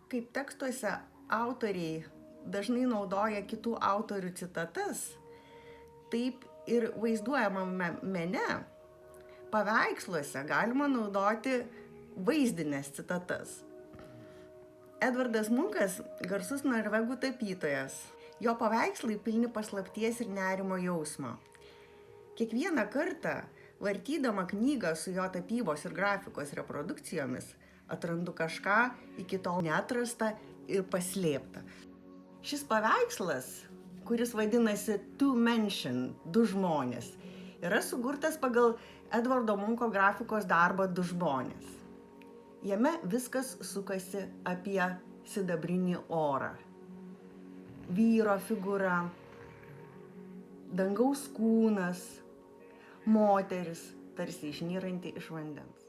Kaip tekstuose autoriai dažnai naudoja kitų autorių citatas, taip ir vaizduojamame mene, paveiksluose galima naudoti vaizdinės citatas. Edvardas Munkas garsus norvegų tapytojas. Jo paveikslai pilni paslapties ir nerimo jausmo. Kiekvieną kartą, vartydama knygą su jo tapybos ir grafikos reprodukcijomis, atrandu kažką iki tol neatrastą ir paslėptą. Šis paveikslas, kuris vadinasi Two Mention, du žmonės, yra sukurtas pagal Edvardo Munko grafikos darbą Du žmonės. Jame viskas sukasi apie sidabrinį orą. Vyro figūra, dangaus kūnas, moteris, tarsi išnyranti iš vandens.